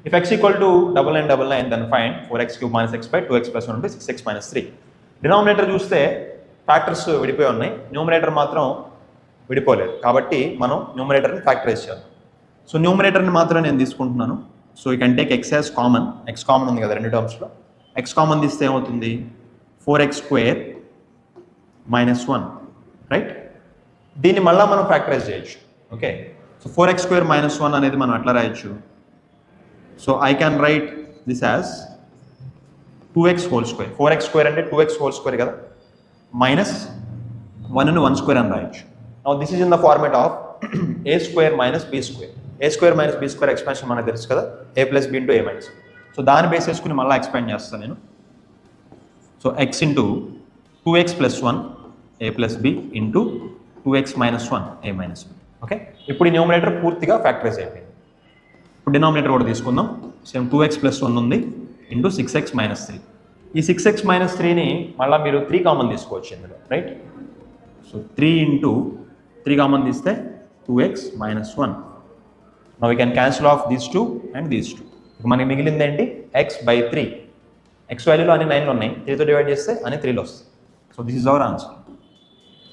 If x equal to 9999, then find 4x cube minus x by 2x plus 1 by 6x minus 3. Denominator చూస్తే factors విడిపోయి ఉన్నాయి, numerator మాత్రం విడిపోలేదు. కాబట్టి మనం న్యూమరేటర్ని factorise చేయాలి. సో న్యూమరేటర్ని మాత్రం నేను తీసుకుంటున్నాను. So you can take X as common. X common ఉంది కదా రెండు టర్మ్స్లో. ఎక్స్ కామన్ తీస్తే ఏమవుతుంది? 4x square minus 1, right? దీన్ని మళ్ళీ మనం ఫ్యాక్టరైజ్ చేయొచ్చు. Okay, so 4x square minus 1 అనేది మనం అట్లా రాయొచ్చు. So I can write this as 2x whole square. 4x square అంటే 2x హోల్ స్క్వేర్ కదా, మైనస్ 1 ను 1 స్క్వేర్ అని రాయొచ్చు. Now this is in the format of a square minus b square. a square minus b square expansion మనకు తెలుసు కదా, a plus b into a minus. So దాన్ని base చేసుకుని మళ్ళీ ఎక్స్పాండ్ చేస్తాను నేను. So x into 2x plus 1 a plus b into 2x minus 1 a minus b. Okay, ఇప్పుడు ఈ న్యూమరేటర్ పూర్తిగా ఫ్యాక్టరైజ్ అయిపోయింది. ఇప్పుడు డినామినేటర్ కూడా తీసుకుందాం. సేమ్ 2x ప్లస్ 1 ఉంది ఇంటూ 6x మైనస్ 3. ఈ 6x మైనస్ 3ని మళ్ళీ మీరు 3 కామన్ తీసుకోవచ్చు ఇందులో, రైట్? సో 3 ఇంటూ 3 కామన్ తీస్తే 2x minus 1. Now we can cancel of these 2 and these 2. మనకి మిగిలింది ఏంటి? x by 3. x వాల్యూలో అన్ని 9లు ఉన్నాయి, 3తో డివైడ్ చేస్తే అన్ని 3లో వస్తాయి. So this is our answer.